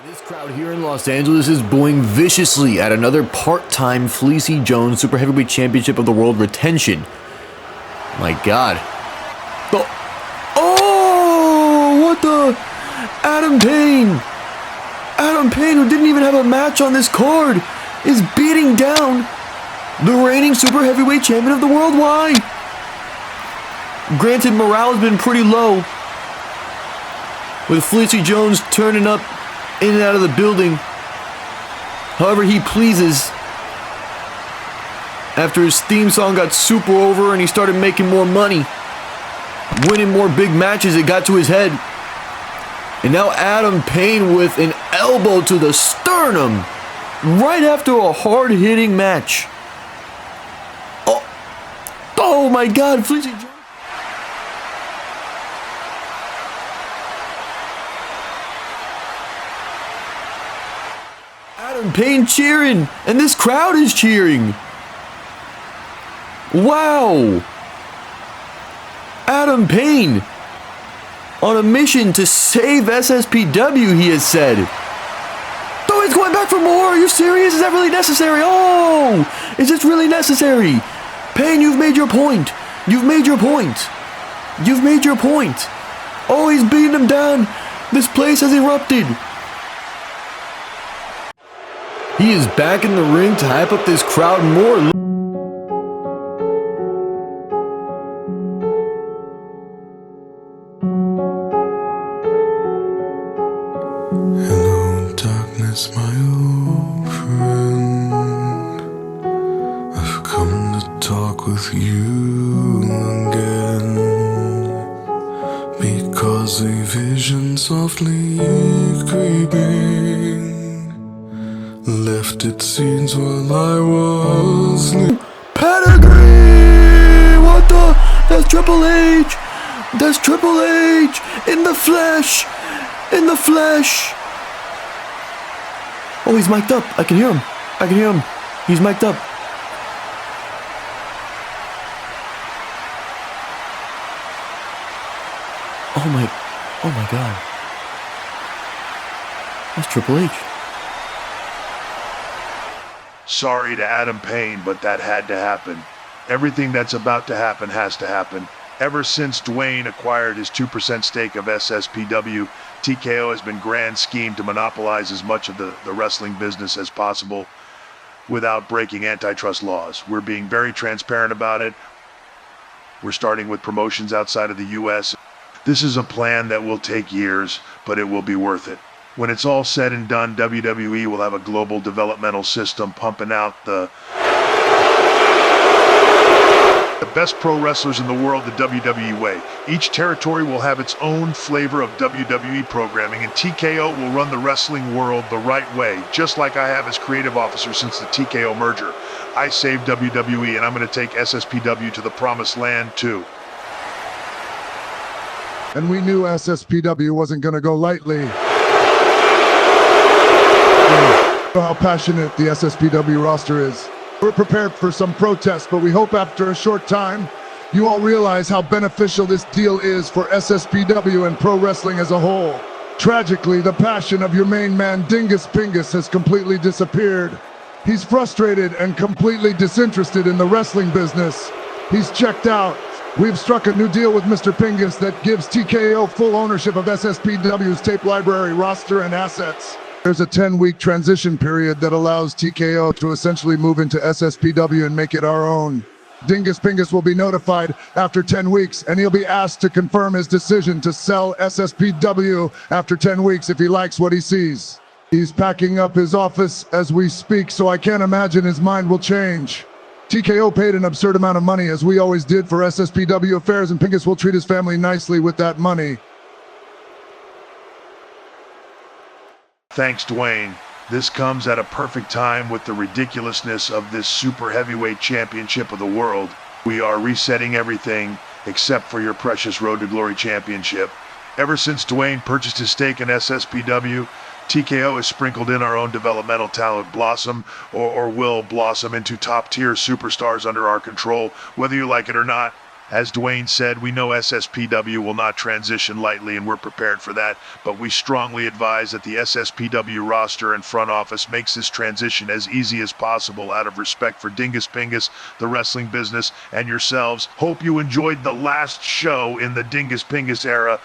This crowd here in Los Angeles is booing viciously at another part-time Fleecy Jones Super Heavyweight Championship of the World retention. My God. What the? Adam Payne! Adam Payne, who didn't even have a match on this card, is beating down the reigning Super Heavyweight Champion of the world. Why? Granted, morale has been pretty low, with Fleecy Jones turning up in and out of the building however he pleases after his theme song got super over and he started making more money, winning more big matches. It got to his head, and now Adam Payne with an elbow to the sternum right after a hard-hitting match. Oh my God, Fleecy Jones. Adam Payne cheering, and this crowd is cheering. Wow. Adam Payne on a mission to save SSPW, he has said. Oh, he's going back for more. Are you serious? Is that really necessary? Oh, is this really necessary? Payne, you've made your point. You've made your point. You've made your point. Oh, he's beating him down. This place has erupted. He is back in the ring to hype up this crowd more. Hello, darkness, my old friend. I've come to talk with you again, because a vision softly creeping left its scenes while I was Pedigree! What the? That's Triple H! That's Triple H! In the flesh! In the flesh! Oh, he's mic'd up. I can hear him. I can hear him. He's mic'd up. Oh my God. That's Triple H. Sorry to Adam Payne, but that had to happen. Everything that's about to happen has to happen. Ever since Dwayne acquired his 2% stake of SSPW, TKO has been grand schemed to monopolize as much of the wrestling business as possible without breaking antitrust laws. We're being very transparent about it. We're starting with promotions outside of the US. This is a plan that will take years, but it will be worth it. When it's all said and done, WWE will have a global developmental system pumping out the best pro wrestlers in the world the WWE way. Each territory will have its own flavor of WWE programming, and TKO will run the wrestling world the right way, just like I have as creative officer since the TKO merger. I saved WWE, and I'm going to take SSPW to the promised land too. And we knew SSPW wasn't going to go lightly. How passionate the SSPW roster is. We're prepared for some protests, but we hope after a short time, you all realize how beneficial this deal is for SSPW and pro wrestling as a whole. Tragically, the passion of your main man, Dingus Pingus, has completely disappeared. He's frustrated and completely disinterested in the wrestling business. He's checked out. We've struck a new deal with Mr. Pingus that gives TKO full ownership of SSPW's tape library, roster, and assets. There's a 10-week transition period that allows TKO to essentially move into SSPW and make it our own. Dingus Pingus will be notified after 10 weeks, and he'll be asked to confirm his decision to sell SSPW after 10 weeks if he likes what he sees. He's packing up his office as we speak, so I can't imagine his mind will change. TKO paid an absurd amount of money, as we always did, for SSPW affairs, and Pingus will treat his family nicely with that money. Thanks, Dwayne. This comes at a perfect time with the ridiculousness of this Super Heavyweight Championship of the world. We are resetting everything except for your precious Road to Glory Championship. Ever since Dwayne purchased his stake in SSPW, TKO has sprinkled in our own developmental talent blossom or will blossom into top-tier superstars under our control, whether you like it or not. As Dwayne said, we know SSPW will not transition lightly, and we're prepared for that, but we strongly advise that the SSPW roster and front office makes this transition as easy as possible out of respect for Dingus Pingus, the wrestling business, and yourselves. Hope you enjoyed the last show in the Dingus Pingus era,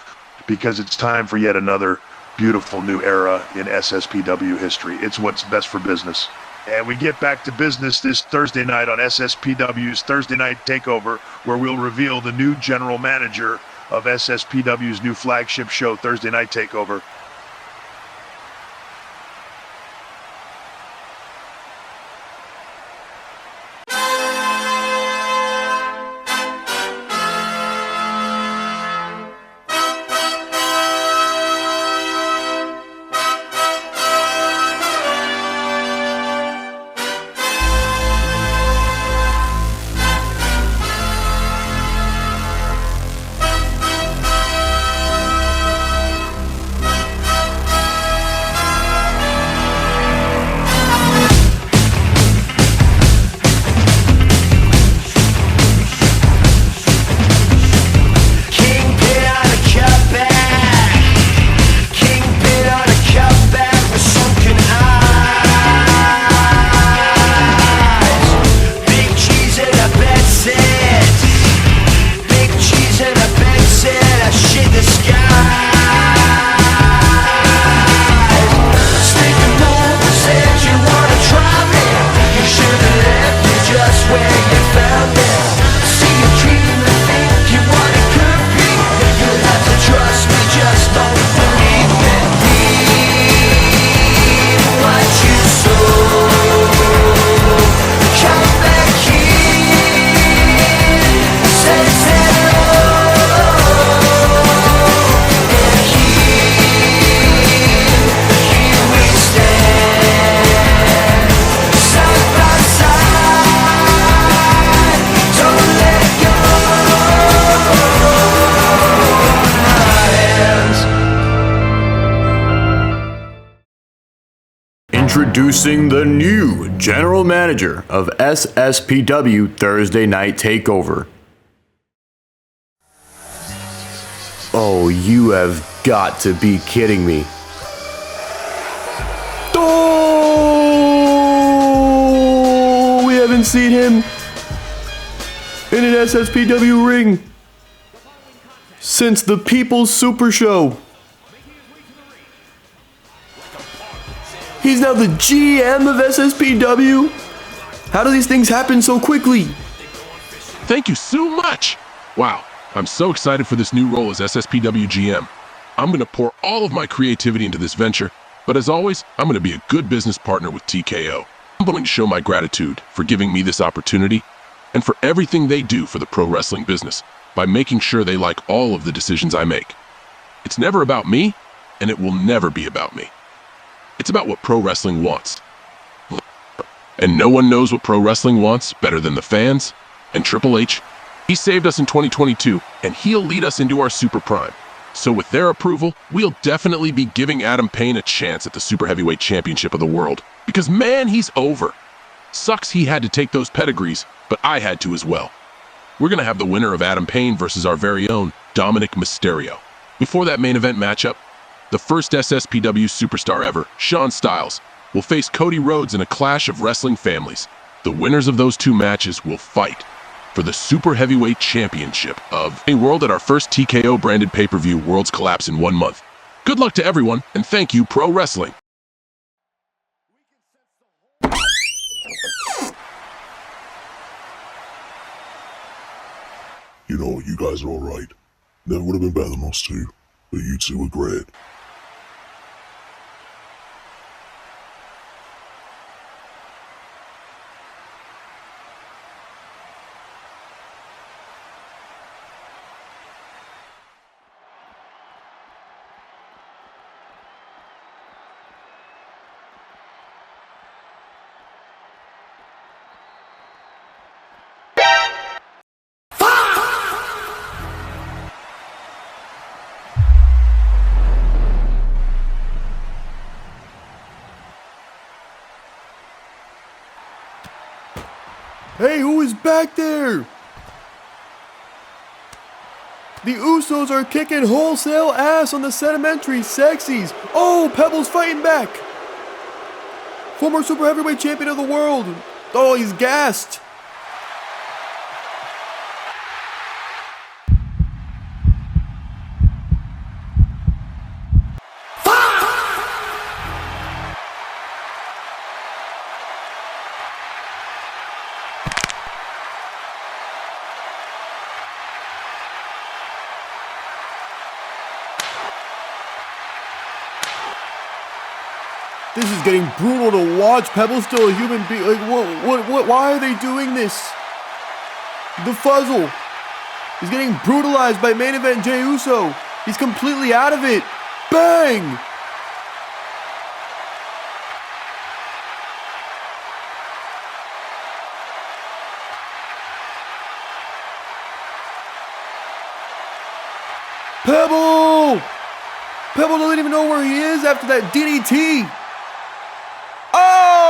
because it's time for yet another beautiful new era in SSPW history. It's what's best for business. And we get back to business this Thursday night on SSPW's Thursday Night Takeover, where we'll reveal the new general manager of SSPW's new flagship show, Thursday Night Takeover. Introducing the new general manager of SSPW Thursday Night Takeover. Oh, you have got to be kidding me. Oh, we haven't seen him in an SSPW ring since the People's Super Show. He's now the GM of SSPW? How do these things happen so quickly? Thank you so much. Wow, I'm so excited for this new role as SSPW GM. I'm going to pour all of my creativity into this venture, but as always, I'm going to be a good business partner with TKO. I'm going to show my gratitude for giving me this opportunity and for everything they do for the pro wrestling business by making sure they like all of the decisions I make. It's never about me, and it will never be about me. It's about what pro wrestling wants. And no one knows what pro wrestling wants better than the fans and Triple H. He saved us in 2022, and he'll lead us into our super prime. So with their approval, we'll definitely be giving Adam Payne a chance at the Super Heavyweight Championship of the world. Because man, he's over. Sucks he had to take those pedigrees, but I had to as well. We're going to have the winner of Adam Payne versus our very own Dominic Mysterio. Before that main event matchup, the first SSPW superstar ever, Shawn Styles, will face Cody Rhodes in a clash of wrestling families. The winners of those two matches will fight for the Super Heavyweight Championship of a world at our first TKO branded pay-per-view Worlds Collapse in 1 month. Good luck to everyone, and thank you, Pro Wrestling. You know, you guys are alright. Never would have been better than us two, but you two were great. Hey, who is back there? The Usos are kicking wholesale ass on the sedimentary sexies. Oh, Pebble's fighting back. Former super heavyweight champion of the world. Oh, he's gassed. This is getting brutal to watch. Pebble's still a human being. Like, what, why are they doing this? The Fuzzle. He's getting brutalized by main event Jey Uso. He's completely out of it. Bang! Pebble! Pebble doesn't even know where he is after that DDT. Oh!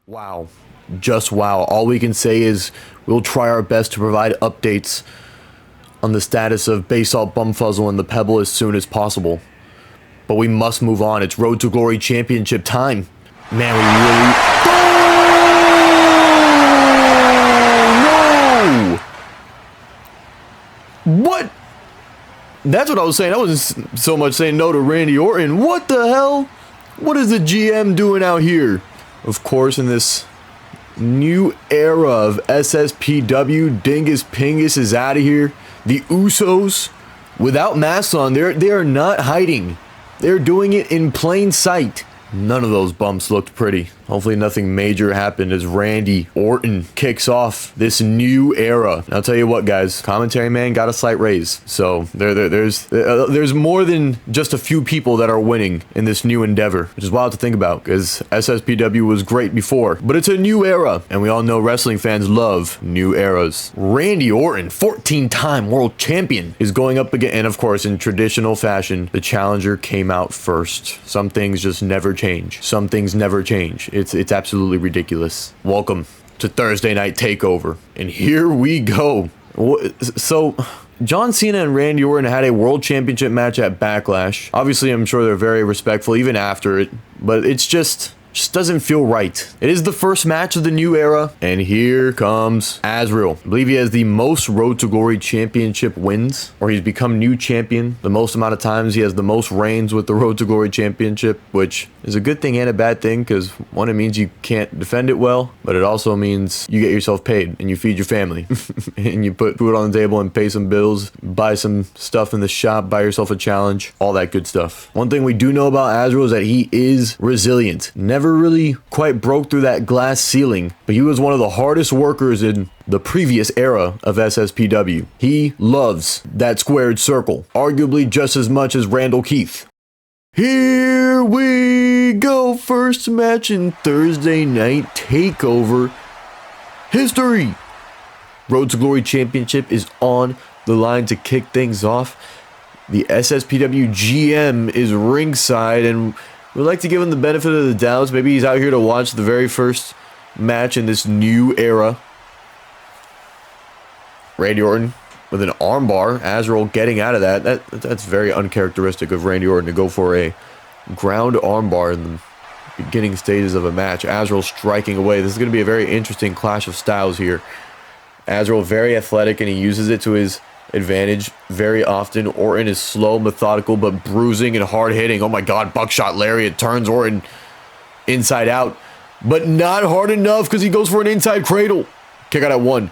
Wow. Just wow. All we can say is we'll try our best to provide updates on the status of Basalt, Bumfuzzle, and the Pebble as soon as possible. But we must move on. It's Road to Glory Championship time. Man, we really... Oh, no! What? That's what I was saying. I wasn't so much saying no to Randy Orton. What the hell? What is the GM doing out here? Of course, in this new era of SSPW, Dingus Pingus is out of here. The Usos, without masks on, they are not hiding. They're doing it in plain sight. None of those bumps looked pretty. Hopefully nothing major happened as Randy Orton kicks off this new era. And I'll tell you what, guys, commentary man got a slight raise. So there's more than just a few people that are winning in this new endeavor, which is wild to think about because SSPW was great before. But it's a new era, and we all know wrestling fans love new eras. Randy Orton, 14-time world champion, is going up again. And of course, in traditional fashion, the challenger came out first. Some things just never change. Some things never change. It's absolutely ridiculous. Welcome to Thursday Night Takeover. And here we go. So, John Cena and Randy Orton had a world championship match at Backlash. Obviously, I'm sure they're very respectful even after it, but it's just doesn't feel right. It is the first match of the new era, and here comes Azrael. I believe he has the most Road to Glory Championship wins, or he's become new champion the most amount of times. He has the most reigns with the Road to Glory Championship, which is a good thing and a bad thing, because one, it means you can't defend it well, but it also means you get yourself paid, and you feed your family, and you put food on the table and pay some bills, buy some stuff in the shop, buy yourself a challenge, all that good stuff. One thing we do know about Azrael is that he is resilient. Never really quite broke through that glass ceiling, but he was one of the hardest workers in the previous era of SSPW. He loves that squared circle, arguably just as much as Randall Keith. Here we go, first match in Thursday Night Takeover history. Road to Glory Championship is on the line to kick things off. The SSPW GM is ringside, and we'd like to give him the benefit of the doubt. Maybe he's out here to watch the very first match in this new era. Randy Orton with an armbar. Azrael getting out of that. That's very uncharacteristic of Randy Orton to go for a ground armbar in the beginning stages of a match. Azrael striking away. This is going to be a very interesting clash of styles here. Azrael very athletic, and he uses it to his advantage very often. Orton is slow, methodical, but bruising and hard-hitting. Oh my god, buckshot lariat turns Orton inside out, but not hard enough because he goes for an inside cradle. Kick out at one.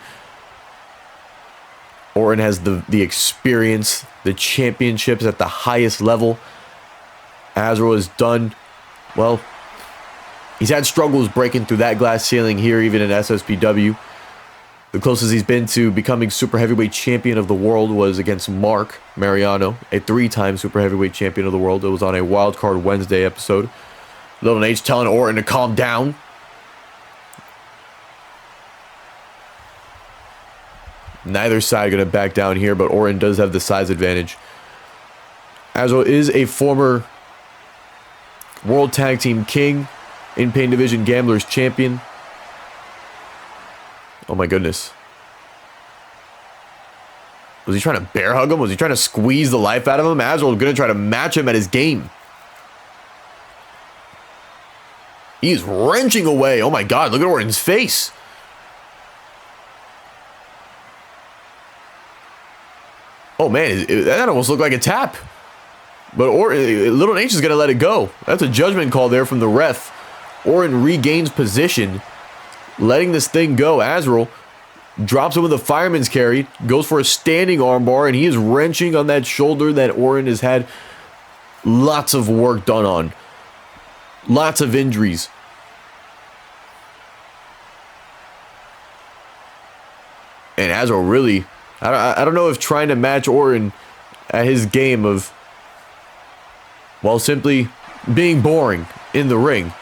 Orton has the experience, the championships at the highest level. Azrael is done. Well, he's had struggles breaking through that glass ceiling here, even in SSPW. The closest he's been to becoming Super Heavyweight Champion of the World was against Mark Mariano, a 3-time Super Heavyweight Champion of the World. It was on a Wildcard Wednesday episode. Little H telling Orton to calm down. Neither side going to back down here, but Orton does have the size advantage. Azrael is a former World Tag Team King, In Pain Division Gamblers Champion. Oh my goodness. Was he trying to bear hug him? Was he trying to squeeze the life out of him? Azrael going to try to match him at his game. He's wrenching away. Oh my God, look at Orton's face. Oh man, that almost looked like a tap. But Little Nate is going to let it go. That's a judgment call there from the ref. Orton regains position, letting this thing go. Azrael drops him with a fireman's carry, goes for a standing armbar, and he is wrenching on that shoulder that Orton has had lots of work done on. Lots of injuries. And Azrael really, I don't know if trying to match Orton at his game of, well, simply being boring in the ring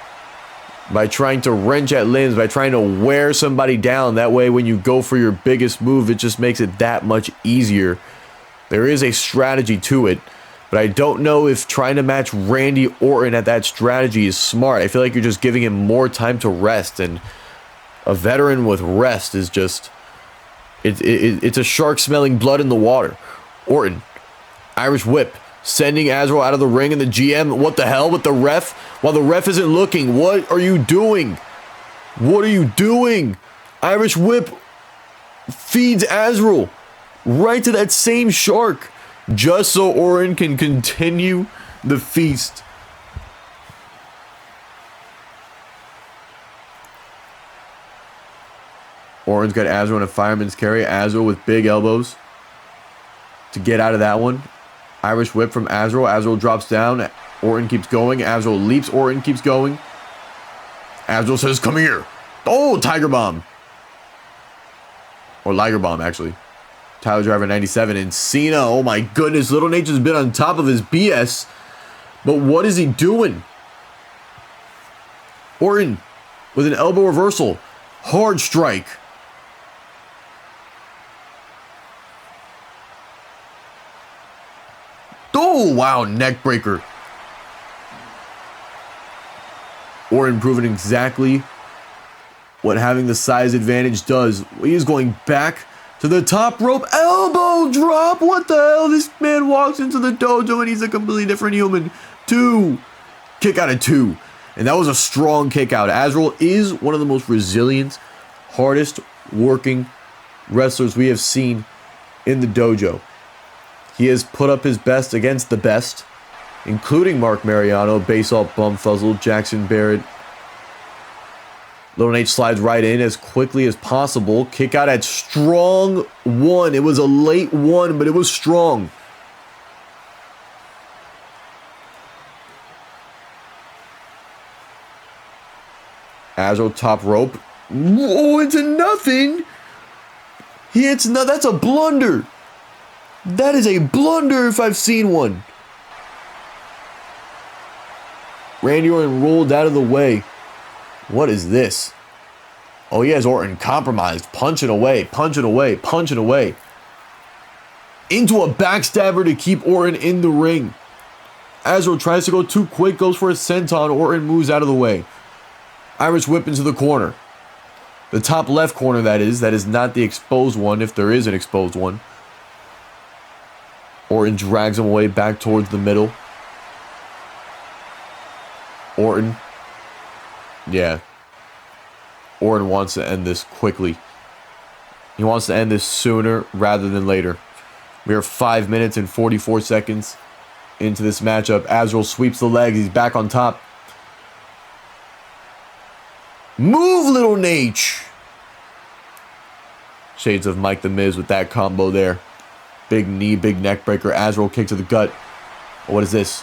by trying to wrench at limbs, by trying to wear somebody down. That way, when you go for your biggest move, it just makes it that much easier. There is a strategy to it, but I don't know if trying to match Randy Orton at that strategy is smart. I feel like you're just giving him more time to rest, and a veteran with rest is just, it's a shark smelling blood in the water. Orton, Irish whip, sending Azrael out of the ring, and the GM, what the hell with the ref? While the ref isn't looking, what are you doing? What are you doing? Irish whip feeds Azrael right to that same shark, just so Orton can continue the feast. Orton's got Azrael in a fireman's carry. Azrael with big elbows to get out of that one. Irish whip from Azrael. Azrael drops down. Orton keeps going. Azrael leaps. Orton keeps going. Azrael says, come here. Oh, Tiger Bomb. Or Liger Bomb, actually. Tyler Driver 97. And Cena, oh my goodness. Little Nature's been on top of his BS. But what is he doing? Orton with an elbow reversal. Hard strike. Oh, wow, neck breaker. Orton proving exactly what having the size advantage does. He is going back to the top rope. Elbow drop. What the hell? This man walks into the dojo and he's a completely different human. 2. Kick out of 2. And that was a strong kick out. Azrael is one of the most resilient, hardest working wrestlers we have seen in the dojo. He has put up his best against the best, including Mark Mariano, Basalt, Bumfuzzle, Jackson Barrett. Little Nate slides right in as quickly as possible. Kick out at strong 1. It was a late 1, but it was strong. Azrael top rope. Oh, into nothing. He hits no. That's a blunder. That is a blunder if I've seen one. Randy Orton rolled out of the way. What is this? Oh, he has Orton compromised. Punching away, punching away, punching away. Into a backstabber to keep Orton in the ring. Azrael tries to go too quick, goes for a senton. Orton moves out of the way. Irish whip into the corner. The top left corner, that is. That is not the exposed one, if there is an exposed one. Orton drags him away back towards the middle. Orton. Yeah. Orton wants to end this quickly. He wants to end this sooner rather than later. We are 5 minutes and 44 seconds into this matchup. Azrael sweeps the legs. He's back on top. Move, Little Nate! Shades of Mike the Miz with that combo there. Big knee, big neck breaker. Azrael kick to the gut. What is this?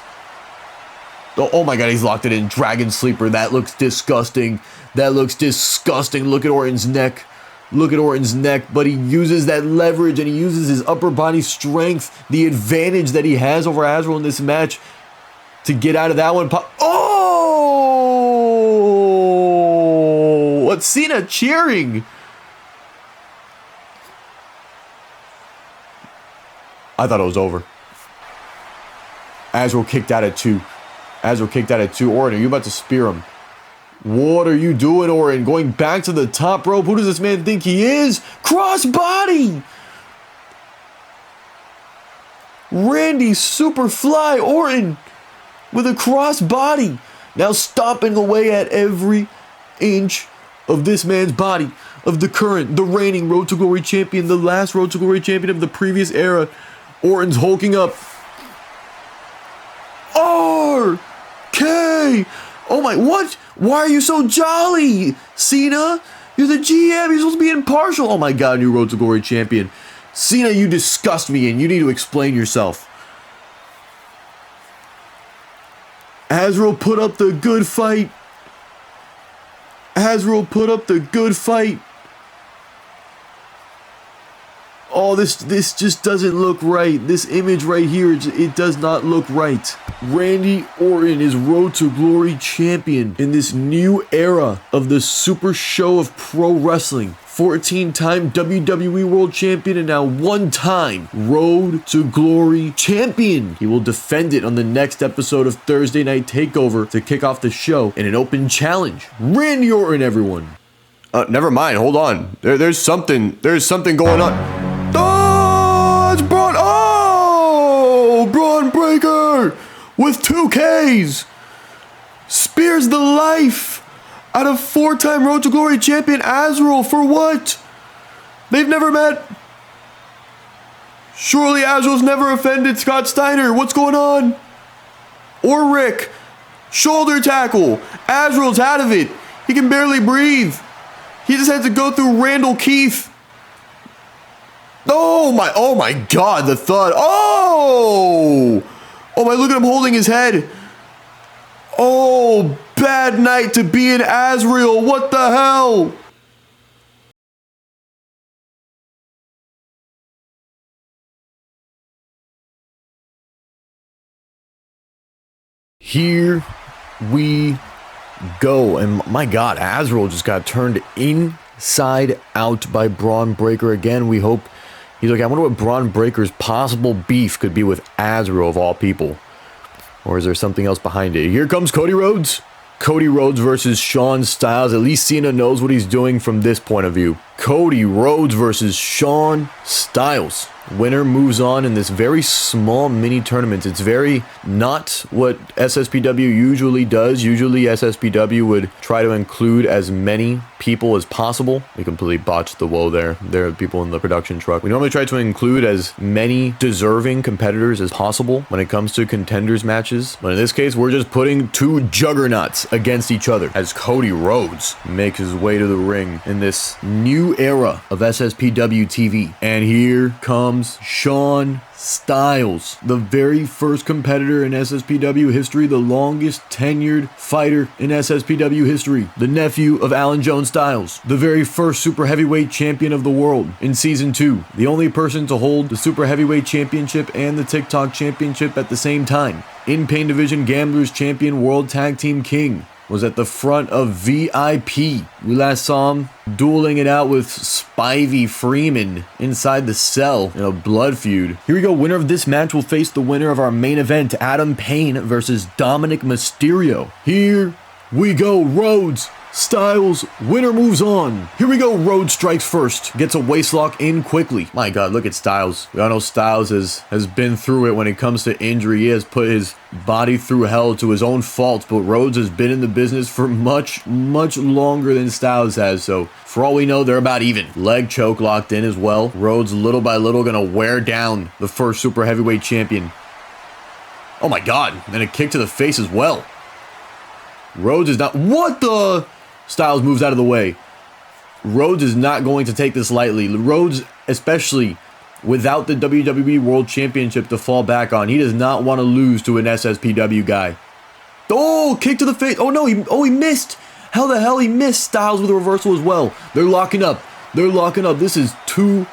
Oh my God, he's locked it in. Dragon Sleeper. That looks disgusting. That looks disgusting. Look at Orton's neck. Look at Orton's neck. But he uses that leverage and he uses his upper body strength, the advantage that he has over Azrael in this match, to get out of that one. Oh! What's Cena cheering? I thought it was over. Azrael kicked out at 2. Azrael kicked out at 2. Orton, are you about to spear him? What are you doing, Orton? Going back to the top rope. Who does this man think he is? Crossbody! Randy Superfly Orton with a crossbody. Now stomping away at every inch of this man's body. Of the reigning Road to Glory champion. The last Road to Glory champion of the previous era. Orton's hulking up. R.K. Oh my, what? Why are you so jolly, Cena? You're the GM, you're supposed to be impartial. Oh my God, new Road to Glory champion. Cena, you disgust me and you need to explain yourself. Azrael put up the good fight. Azrael put up the good fight. Oh, this just doesn't look right. This image right here, it does not look right. Randy Orton is Road to Glory champion in this new era of the super show of pro wrestling. 14-time WWE World Champion and now 1-time Road to Glory Champion. He will defend it on the next episode of Thursday Night Takeover to kick off the show in an open challenge. Randy Orton, everyone. Never mind. Hold on. There's something going on. Oh, it's Braun. Oh, Braun Breaker with 2 Ks. Spears the life out of 4-time Road to Glory champion Azrael. For what? They've never met. Surely Azrael's never offended Scott Steiner. What's going on? Or Rick. Shoulder tackle. Azrael's out of it. He can barely breathe. He just had to go through Randall Keith. Oh my God, the thud. Oh my, look at him holding his head. Oh, bad night to be in Azrael. What the hell? Here we go. And my God, Azrael just got turned inside out by Braun Breaker again. We hope he's like, I wonder what Braun Breaker's possible beef could be with Azrael of all people. Or is there something else behind it? Here comes Cody Rhodes. Cody Rhodes versus Shawn Styles. At least Cena knows what he's doing from this point of view. Cody Rhodes versus Shawn Styles. Winner moves on in this very small mini tournament. It's very not what SSPW usually does. Usually SSPW would try to include as many people as possible. We completely botched the woe there. There are people in the production truck. We normally try to include as many deserving competitors as possible when it comes to contenders matches. But in this case, we're just putting 2 juggernauts against each other as Cody Rhodes makes his way to the ring in this new era of SSPW TV. And here comes Shawn Styles, the very first competitor in SSPW history, the longest tenured fighter in SSPW history, the nephew of Alan Jones Styles, the very first super heavyweight champion of the world in season 2, the only person to hold the super heavyweight championship and the TikTok championship at the same time, in Pain Division Gamblers champion, world tag team king, was at the front of VIP. We last saw him dueling it out with Spivey Freeman inside the cell in a blood feud. Here we go. Winner of this match will face the winner of our main event, Adam Payne versus Dominic Mysterio. Here we go. Rhodes, Styles, winner moves on. Here we go. Rhodes strikes first. Gets a waistlock in quickly. My God, look at Styles. We all know Styles has been through it when it comes to injury. He has put his body through hell to his own fault, but Rhodes has been in the business for much longer than Styles has, so for all we know, they're about even. Leg choke locked in as well. Rhodes little by little gonna wear down the first super heavyweight champion. Oh my God, and a kick to the face as well. Rhodes is not, what the? Styles moves out of the way. Rhodes is not going to take this lightly. Rhodes, especially without the WWE World Championship to fall back on, he does not want to lose to an SSPW guy. Oh, kick to the face. Oh no, he missed. How the hell he missed? Styles with a reversal as well. They're locking up. This is 2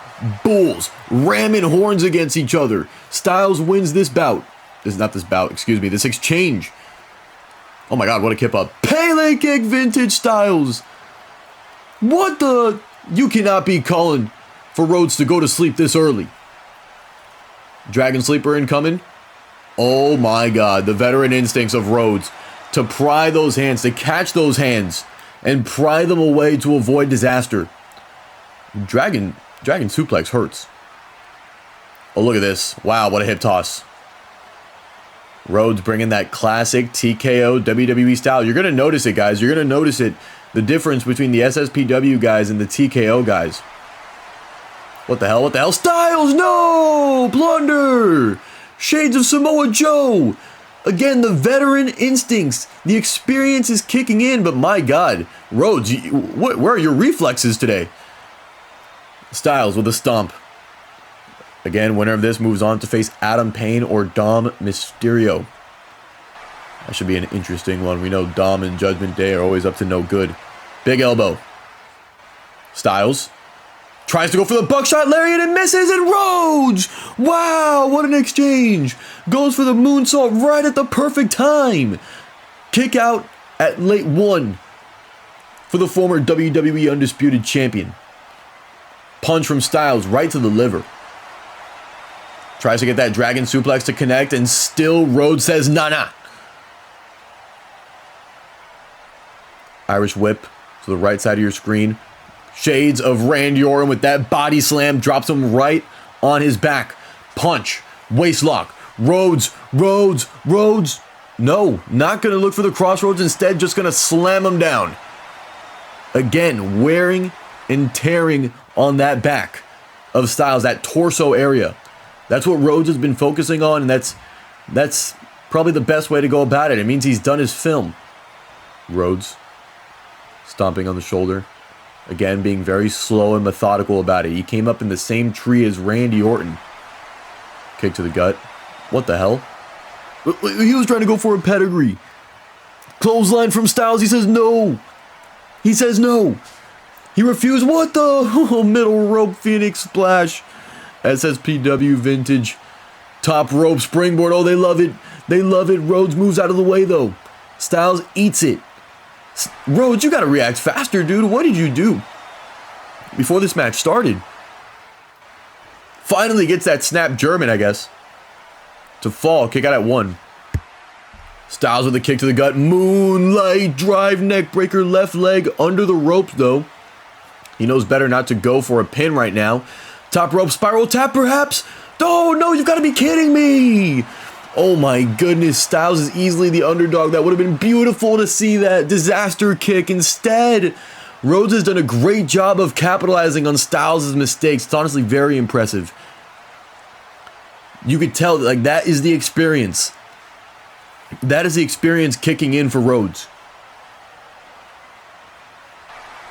bulls ramming horns against each other. Styles wins this bout. This exchange. Oh my God, what a kip up. Pele kick, vintage Styles. What the? You cannot be calling for Rhodes to go to sleep this early. Dragon Sleeper incoming. Oh my God, the veteran instincts of Rhodes to pry those hands, to catch those hands and pry them away to avoid disaster. Dragon suplex hurts. Oh, look at this. Wow, what a hip toss. Rhodes bringing that classic TKO WWE style. You're going to notice it, guys. You're going to notice it. The difference between the SSPW guys and the TKO guys. What the hell? What the hell? Styles, no! Blunder! Shades of Samoa Joe! Again, the veteran instincts. The experience is kicking in, but my God. Rhodes, where are your reflexes today? Styles with a stomp. Again, winner of this moves on to face Adam Payne or Dom Mysterio. That should be an interesting one. We know Dom and Judgment Day are always up to no good. Big elbow. Styles tries to go for the buckshot lariat and misses, and Rhodes! Wow, what an exchange! Goes for the moonsault right at the perfect time. Kick out at late 1 for the former WWE Undisputed Champion. Punch from Styles right to the liver. Tries to get that dragon suplex to connect, and still Rhodes says, nah. Irish whip to the right side of your screen. Shades of Randy Orton with that body slam. Drops him right on his back. Punch. Waist lock. Rhodes. No, not going to look for the crossroads. Instead, just going to slam him down. Again, wearing and tearing on that back of Styles, that torso area. That's what Rhodes has been focusing on, and that's probably the best way to go about it. It means he's done his film. Rhodes stomping on the shoulder. Again, being very slow and methodical about it. He came up in the same tree as Randy Orton. Kick to the gut. What the hell? He was trying to go for a pedigree. Clothesline from Styles. He says no. He refused. What the? Middle rope Phoenix splash. SSPW vintage. Top rope springboard. Oh, they love it. Rhodes moves out of the way, though. Styles eats it. Rhodes, you gotta react faster, dude. What did you do before this match started? Finally gets that snap German, I guess. To fall. Kick out at 1. Styles with a kick to the gut. Moonlight drive neck breaker. Left leg under the ropes, though. He knows better not to go for a pin right now. Top rope spiral tap, perhaps? Oh, no, you've got to be kidding me. Oh, my goodness. Styles is easily the underdog. That would have been beautiful to see that disaster kick. Instead, Rhodes has done a great job of capitalizing on Styles' mistakes. It's honestly very impressive. You could tell, like, that is the experience. That is the experience kicking in for Rhodes.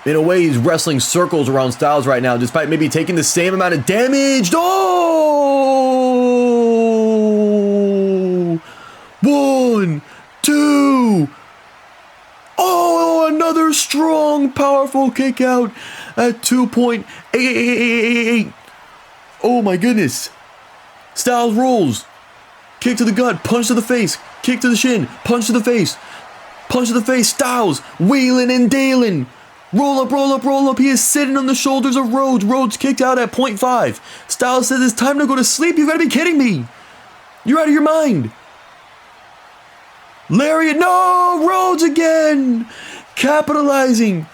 In a way, he's wrestling circles around Styles right now, despite maybe taking the same amount of damage. Oh! 1, 2. Oh, another strong, powerful kick out at 2.888. Oh my goodness. Styles rolls. Kick to the gut, punch to the face, kick to the shin, punch to the face. Styles wheeling and dealing. Roll up. He is sitting on the shoulders of Rhodes. Rhodes kicked out at 0.5. Styles says it's time to go to sleep. You've got to be kidding me. You're out of your mind. Lariat. No! Rhodes again. Capitalizing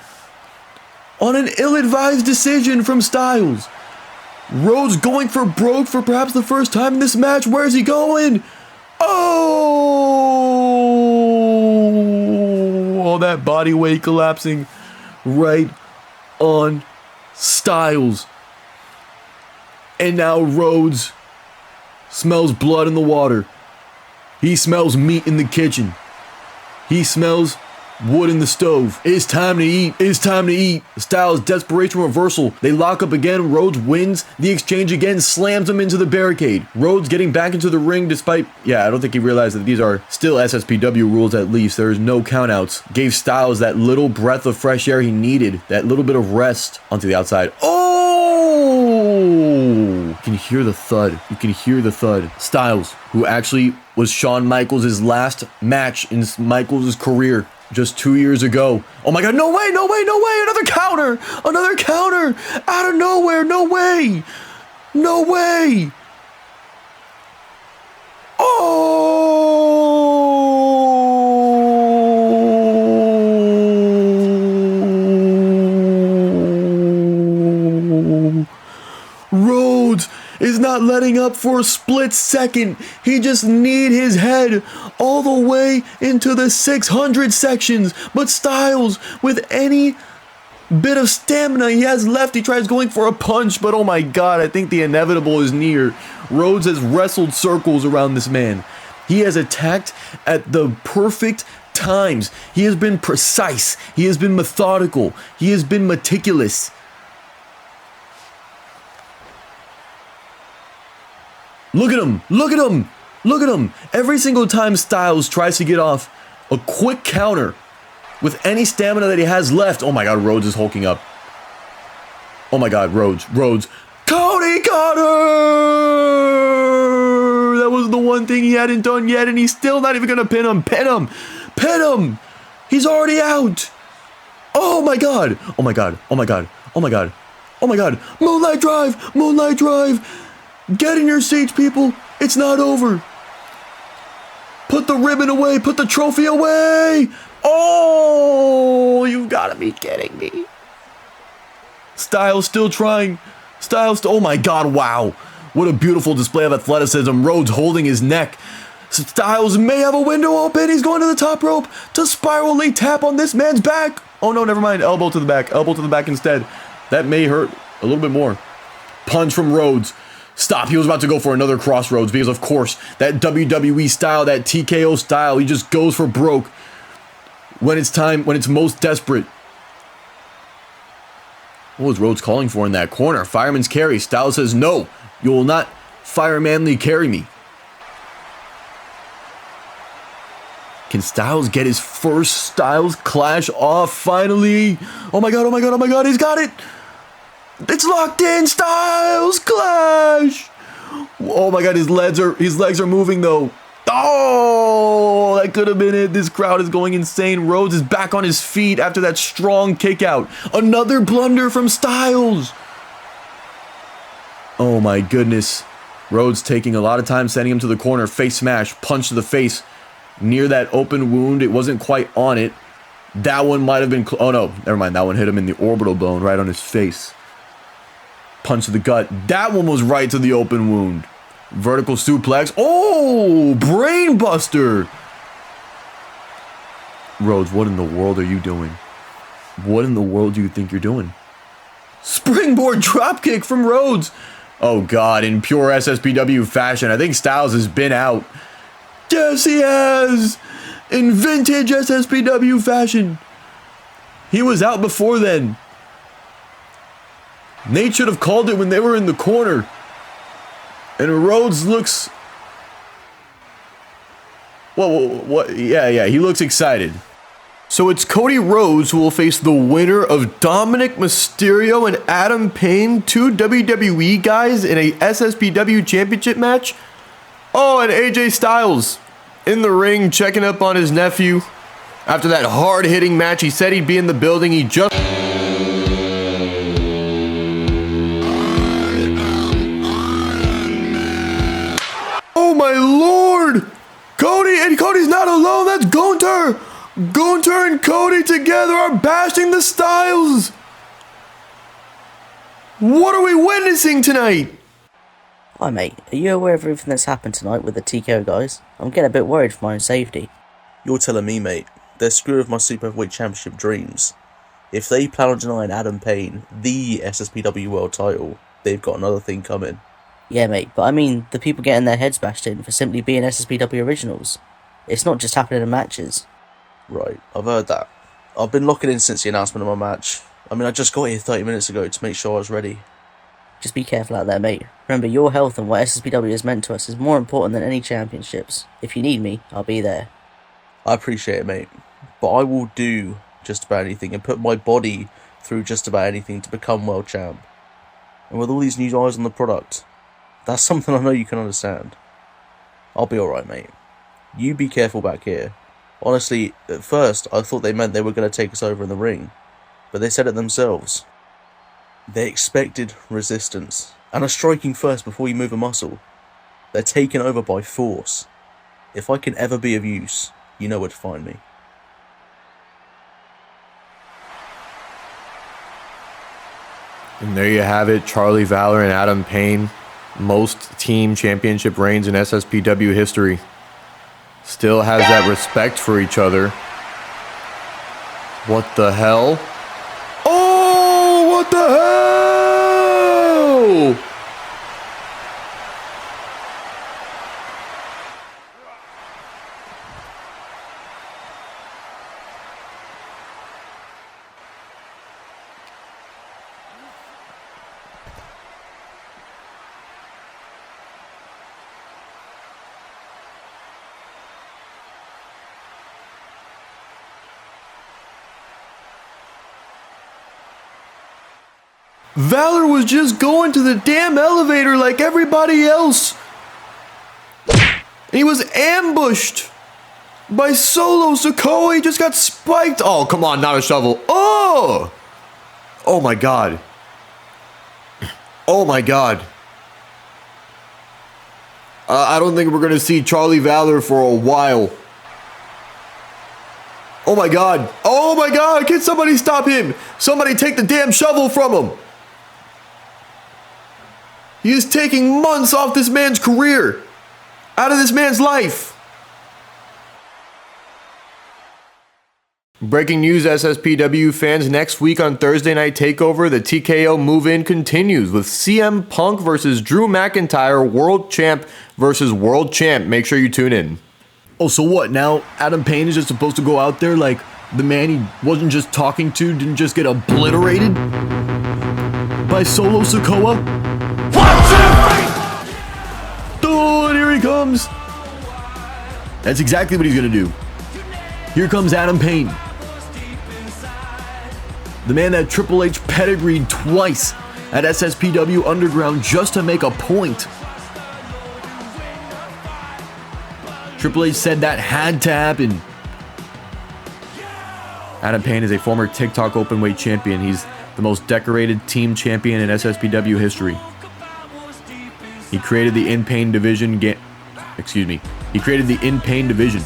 on an ill-advised decision from Styles. Rhodes going for broke for perhaps the first time in this match. Where's he going? Oh! All that body weight collapsing right on Styles. And now Rhodes smells blood in the water. He smells meat in the kitchen. He smells wood in the stove. It's time to eat. Styles desperation reversal. They lock up again. Rhodes wins the exchange again, slams him into the barricade. Rhodes getting back into the ring despite, I don't think he realized that these are still SSPW rules at least. There's no countouts. Gave Styles that little breath of fresh air he needed. That little bit of rest onto the outside. Oh! You can hear the thud. Styles, who actually was Shawn Michaels' last match in Michaels' career just 2 years ago. Oh my God, no way, another counter, out of nowhere, no way. is not letting up for a split second. He just need his head all the way into the 600 sections. But Styles, with any bit of stamina he has left, he tries going for a punch, but oh my god, I think the inevitable is near. Rhodes has wrestled circles around this man. He has attacked at the perfect times. He has been precise. He has been methodical. He has been meticulous. Look at him! Look at him! Look at him! Every single time Styles tries to get off a quick counter with any stamina that he has left. Oh my god, Rhodes is hulking up. Oh my god, Rhodes. Cody Cutter! That was the one thing he hadn't done yet, and he's still not even gonna pin him. Pin him! He's already out! Oh my god! Oh my god! Moonlight drive! Get in your seats, people! It's not over! Put the ribbon away! Put the trophy away! Oh! You've gotta be kidding me. Styles still trying. Oh my god, wow. What a beautiful display of athleticism. Rhodes holding his neck. Styles may have a window open. He's going to the top rope to spirally tap on this man's back. Oh no, never mind. Elbow to the back instead. That may hurt a little bit more. Punch from Rhodes. Stop. He was about to go for another crossroads because, of course, that WWE style, that TKO style, he just goes for broke when it's time, when it's most desperate. What was Rhodes calling for in that corner? Fireman's carry. Styles says, no, you will not firemanly carry me. Can Styles get his first Styles Clash off finally? Oh my god, he's got it! It's locked in! Styles Clash! Oh my god, his legs are moving though. Oh, that could have been it. This crowd is going insane. Rhodes is back on his feet after that strong kick out. Another blunder from Styles. Oh my goodness. Rhodes taking a lot of time, sending him to the corner. Face smash, punch to the face. Near that open wound, it wasn't quite on it. That one might have been, oh no, never mind. That one hit him in the orbital bone, right on his face. Punch to the gut. That one was right to the open wound. Vertical suplex. Oh, brain buster. Rhodes, what in the world are you doing? What in the world do you think you're doing? Springboard dropkick from Rhodes. Oh god, in pure SSPW fashion, I think Styles has been out. Yes, he has! In vintage SSPW fashion. He was out before then. Nate should have called it when they were in the corner. And Rhodes looks... What? Yeah, he looks excited. So it's Cody Rhodes who will face the winner of Dominic Mysterio and Adam Payne, two WWE guys in a SSPW championship match. Oh, and AJ Styles in the ring checking up on his nephew. After that hard-hitting match, he said he'd be in the building. He just... Oh my lord! Cody's not alone. That's Gunther! Gunther and Cody together are bashing the Styles. What are we witnessing tonight? Hi mate, are you aware of everything that's happened tonight with the TKO guys? I'm getting a bit worried for my own safety. You're telling me, mate. They're screwed with my Super Heavyweight Championship dreams. If they plan on denying Adam Payne the SSPW World title, they've got another thing coming. Yeah mate, but I mean the people getting their heads bashed in for simply being SSPW originals. It's not just happening in matches. Right, I've heard that. I've been locking in since the announcement of my match. I mean, I just got here 30 minutes ago to make sure I was ready. Just be careful out there mate. Remember, your health and what SSPW has meant to us is more important than any championships. If you need me, I'll be there. I appreciate it, mate. But I will do just about anything and put my body through just about anything to become world champ. And with all these new eyes on the product, that's something I know you can understand. I'll be alright, mate. You be careful back here. Honestly, at first, I thought they meant they were going to take us over in the ring. But they said it themselves. They expected resistance, and a striking first before you move a muscle. They're taken over by force. If I can ever be of use, you know where to find me. And there you have it, Charlie Valor and Adam Payne most team championship reigns in SSPW history. Still has that respect for each other. What the hell? Oh, what the hell? Valor was just going to the damn elevator like everybody else. And he was ambushed by Solo Sikoa. He just got spiked. Oh, come on, not a shovel. Oh! Oh my god. Oh my god. I don't think we're going to see Charlie Valor for a while. Oh my god. Oh my god. Can somebody stop him? Somebody take the damn shovel from him. He is taking months off this man's career, out of this man's life. Breaking news, SSPW fans, next week on Thursday Night TakeOver, the TKO move-in continues with CM Punk versus Drew McIntyre, World Champ versus World Champ. Make sure you tune in. Oh, so what? Now Adam Payne is just supposed to go out there like the man he wasn't just talking to didn't just get obliterated by Solo Sikoa? Oh, and here he comes. That's exactly what he's gonna do. Here comes Adam Payne, the man that Triple H pedigreed twice at SSPW Underground just to make a point. Triple H said that had to happen. Adam Payne is a former TikTok Openweight champion. He's the most decorated team champion in SSPW history. He created the In Pain division. He created the In Pain division,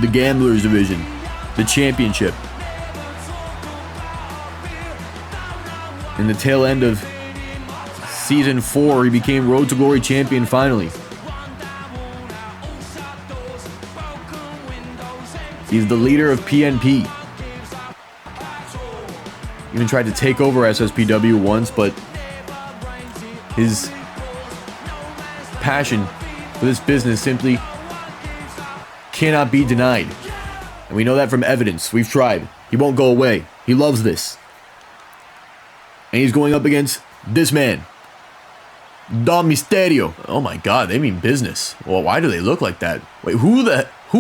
the Gamblers division, the championship. In the tail end of season 4, he became Road to Glory champion finally. He's the leader of PNP. Even tried to take over SSPW once, but his passion for this business simply cannot be denied. And we know that from evidence. We've tried. He won't go away. He loves this. And he's going up against this man, Dom Mysterio. Oh my god, they mean business. Well, why do they look like that? Wait, who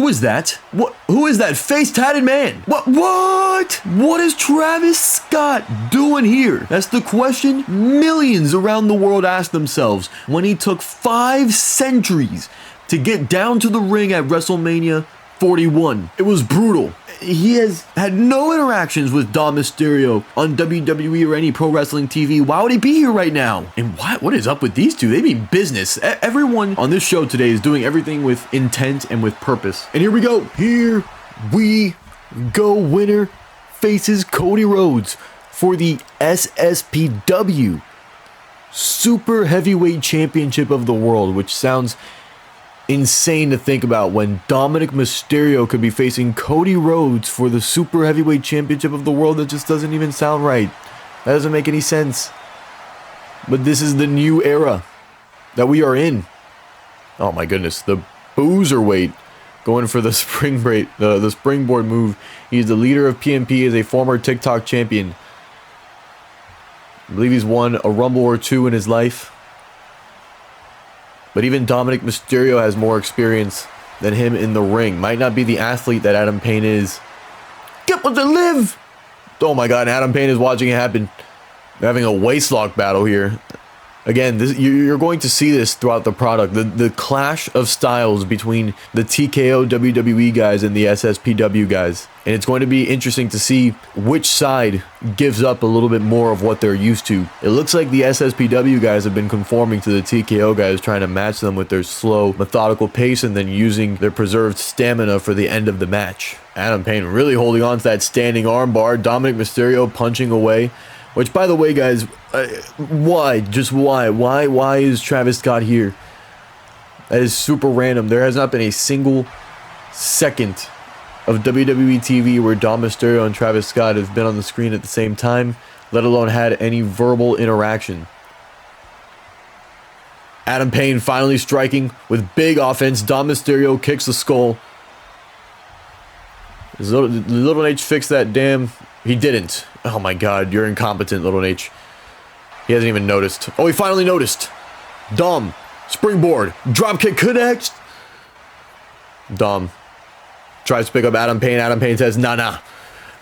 is that? What? Who is that face-tatted man? What is Travis Scott doing here? That's the question millions around the world ask themselves when he took 5 centuries to get down to the ring at WrestleMania 41. It was brutal. He has had no interactions with Dom Mysterio on WWE or any pro wrestling TV. Why would he be here right now? And what is up with these two? They mean business. Everyone on this show today is doing everything with intent and with purpose. And here we go. Here we go. Winner faces Cody Rhodes for the SSPW Super Heavyweight Championship of the World, which sounds insane to think about when Dominic Mysterio could be facing Cody Rhodes for the Super Heavyweight Championship of the World. That just doesn't even sound right. That doesn't make any sense. But this is the new era that we are in. Oh my goodness, the Boozerweight going for the springboard move. He's the leader of PNP, as a former TikTok champion. I believe he's won a Rumble or 2 in his life. But even Dominic Mysterio has more experience than him in the ring. Might not be the athlete that Adam Payne is. Get what to live! Oh my god, Adam Payne is watching it happen. They're having a waistlock battle here. Again, you're going to see this throughout the product. The clash of styles between the TKO WWE guys and the SSPW guys. And it's going to be interesting to see which side gives up a little bit more of what they're used to. It looks like the SSPW guys have been conforming to the TKO guys, trying to match them with their slow, methodical pace and then using their preserved stamina for the end of the match. Adam Payne really holding on to that standing armbar. Dominic Mysterio punching away Which, by the way, guys, why? Just why? Why is Travis Scott here? That is super random. There has not been a single second of WWE TV where Dom Mysterio and Travis Scott have been on the screen at the same time, let alone had any verbal interaction. Adam Payne finally striking with big offense. Dom Mysterio kicks the skull. Does Little H fix that damn... He didn't. Oh my god, you're incompetent, Little H. He hasn't even noticed. Oh, he finally noticed. Dom. Springboard. Dropkick connects. Dom tries to pick up Adam Payne. Adam Payne says, nah.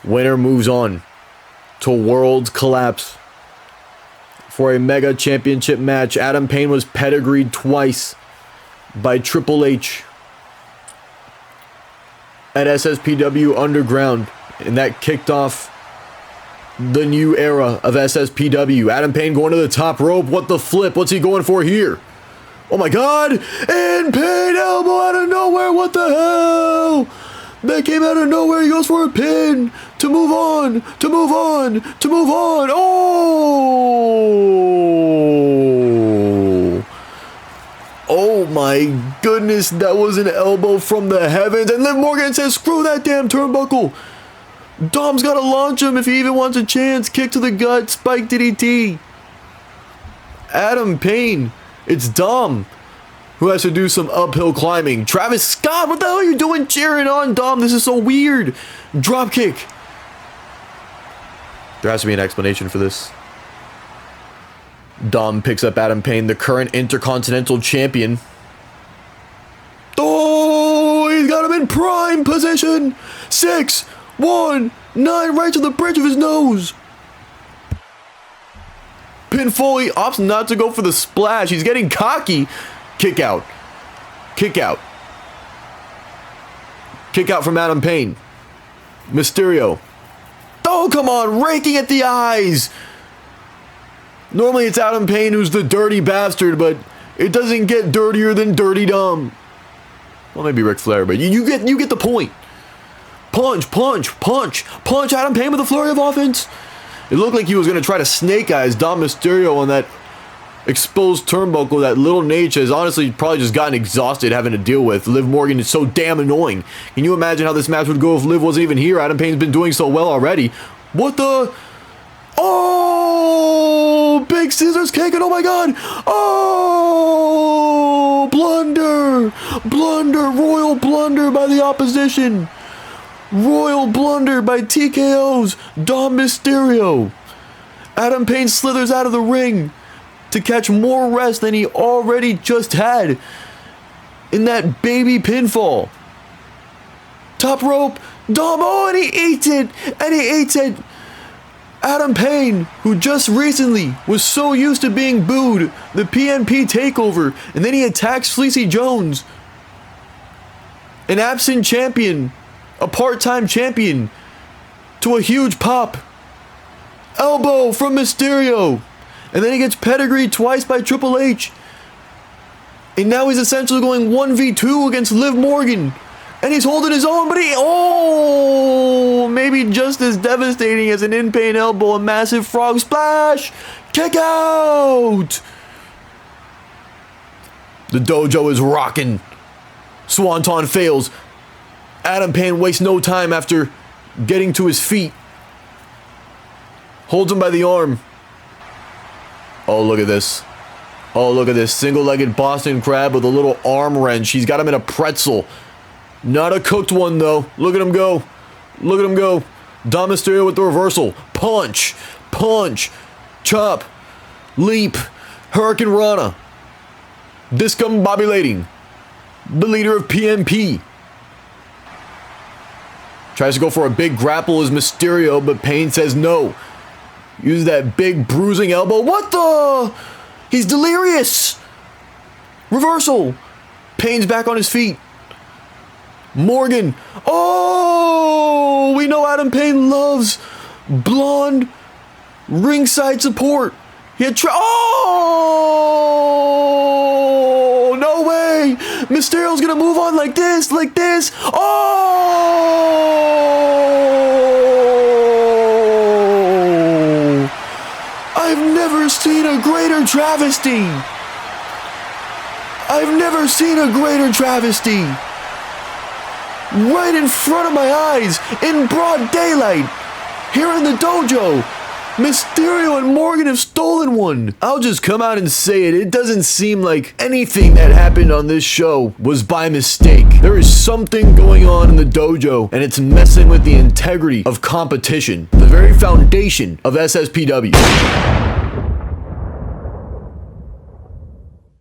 Winner moves on to World's Collapse for a Mega Championship match. Adam Payne was pedigreed twice by Triple H at SSPW Underground, and that kicked off the new era of SSPW. Adam Payne going to the top rope. What the flip? What's he going for here? Oh my god! And Payne elbow out of nowhere. What the hell? That came out of nowhere. He goes for a pin to move on. Oh! Oh my goodness, that was an elbow from the heavens. And Liv Morgan says, screw that damn turnbuckle. Dom's got to launch him if he even wants a chance. Kick to the gut, spike DDT. Adam Payne, it's Dom who has to do some uphill climbing. Travis Scott, what the hell are you doing cheering on Dom? This is so weird. Drop kick. There has to be an explanation for this. Dom picks up Adam Payne, the current Intercontinental Champion. Oh, he's got him in prime position. 6, 1, 9, right to the bridge of his nose. Pinfall, he opts not to go for the splash. He's getting cocky. Kick out. Kick out. Kick out from Adam Payne. Mysterio. Oh, come on, raking at the eyes. Normally it's Adam Payne who's the dirty bastard, but it doesn't get dirtier than Dirty Dom. Well, maybe Ric Flair, but you get the point. Punch Adam Payne with a flurry of offense. It looked like he was going to try to snake eyes Dom Mysterio on that exposed turnbuckle that Little Nate has honestly probably just gotten exhausted having to deal with. Liv Morgan is so damn annoying. Can you imagine how this match would go if Liv wasn't even here? Adam Payne's been doing so well already. What the... Oh, big scissors kick, and oh my god. Oh, blunder, royal blunder by the opposition. Royal blunder by TKO's Dom Mysterio. Adam Payne slithers out of the ring to catch more rest than he already just had in that baby pinfall. Top rope, Dom, oh, and he eats it. Adam Payne, who just recently was so used to being booed, the PNP takeover, and then he attacks Fleecy Jones, an absent champion, a part-time champion, to a huge pop. Elbow from Mysterio, and then he gets pedigreed twice by Triple H, and now he's essentially going 1v2 against Liv Morgan. And he's holding his own, but maybe just as devastating as an in-pain elbow, a massive frog splash. Kick out. The dojo is rocking. Swanton fails. Adam Payne wastes no time after getting to his feet. Holds him by the arm. Oh, look at this. Single-legged Boston Crab with a little arm wrench. He's got him in a pretzel. Not a cooked one, though. Look at him go. Dom Mysterio with the reversal. Punch. Chop. Leap. Hurricane Rana. Discombobulating. The leader of PNP. Tries to go for a big grapple as Mysterio, but Payne says no. Uses that big bruising elbow. What the? He's delirious. Reversal. Payne's back on his feet. Morgan. Oh, we know Adam Payne loves blonde ringside support. He had oh, no way. Mysterio's gonna move on like this. Oh, I've never seen a greater travesty. I've never seen a greater travesty. Right in front of my eyes, in broad daylight, here in the dojo. Mysterio and Morgan have stolen one. I'll just come out and say it. It doesn't seem like anything that happened on this show was by mistake. There is something going on in the dojo, and it's messing with the integrity of competition, the very foundation of SSPW.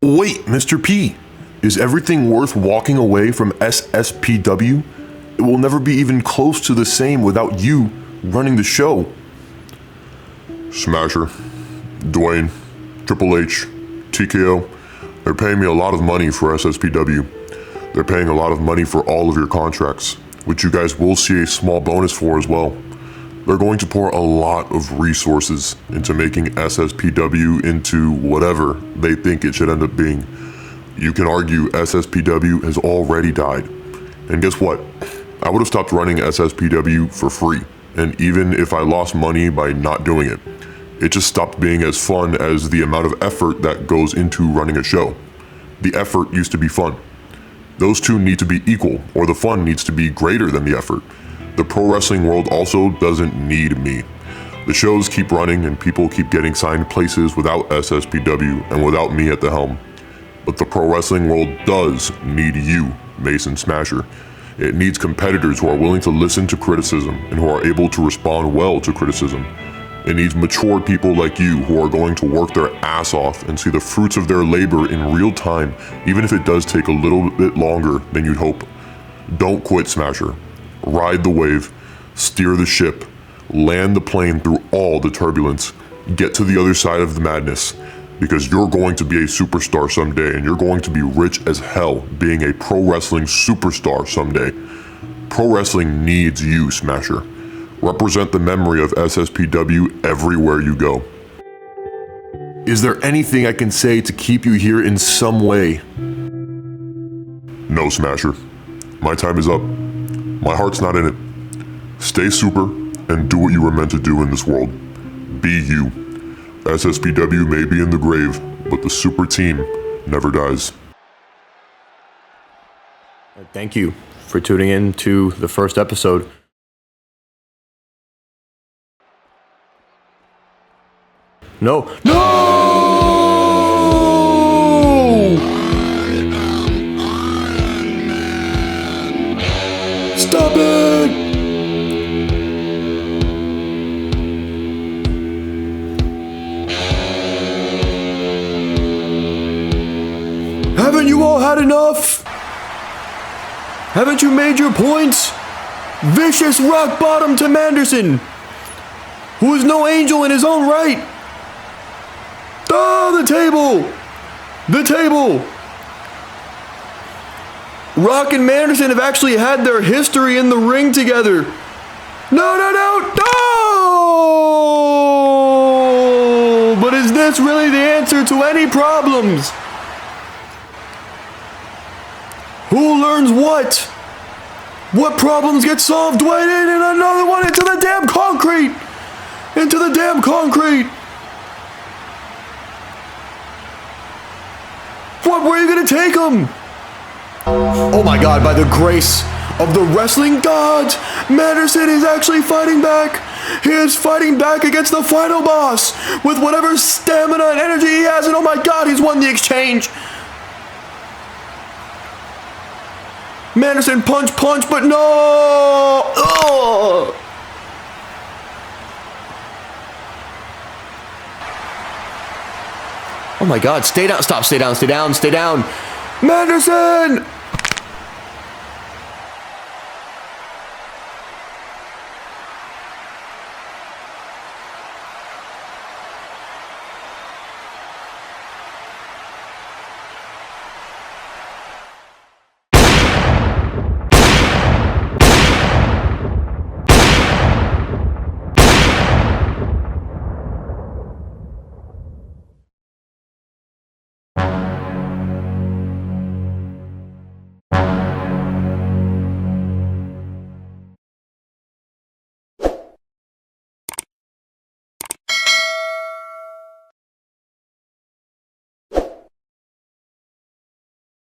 Wait, Mr. P, is everything worth walking away from SSPW? It will never be even close to the same without you running the show. Smasher, Dwayne, Triple H, TKO, they're paying me a lot of money for SSPW. They're paying a lot of money for all of your contracts, which you guys will see a small bonus for as well. They're going to pour a lot of resources into making SSPW into whatever they think it should end up being. You can argue SSPW has already died. And guess what? I would have stopped running SSPW for free. And even if I lost money by not doing it, it just stopped being as fun as the amount of effort that goes into running a show. The effort used to be fun. Those two need to be equal, or the fun needs to be greater than the effort. The pro wrestling world also doesn't need me. The shows keep running and people keep getting signed places without SSPW and without me at the helm. But the pro wrestling world does need you, Mason Smasher. It needs competitors who are willing to listen to criticism and who are able to respond well to criticism. It needs mature people like you who are going to work their ass off and see the fruits of their labor in real time, even if it does take a little bit longer than you'd hope. Don't quit, Smasher. Ride the wave, steer the ship, land the plane through all the turbulence, get to the other side of the madness, because you're going to be a superstar someday and you're going to be rich as hell being a pro wrestling superstar someday. Pro wrestling needs you, Smasher. Represent the memory of SSPW everywhere you go. Is there anything I can say to keep you here in some way? No, Smasher. My time is up. My heart's not in it. Stay super and do what you were meant to do in this world. Be you. SSPW may be in the grave, but the super team never dies. Thank you for tuning in to the first episode. No! Stop it! Haven't you all had enough? Haven't you made your points? Vicious rock bottom to Manderson, who is no angel in his own right. Oh, the table! The table! Rock and Manderson have actually had their history in the ring together. No! But is this really the answer to any problems? Who learns what? What problems get solved? Wait in and another one into the damn concrete! Into the damn concrete! What, where are you gonna take him? Oh my god, by the grace of the wrestling gods, Manderson is actually fighting back. He is fighting back against the final boss with whatever stamina and energy he has, and oh my god, he's won the exchange. Manderson punch, but no! Ugh. Oh my god, stay down, stop, stay down. Manderson!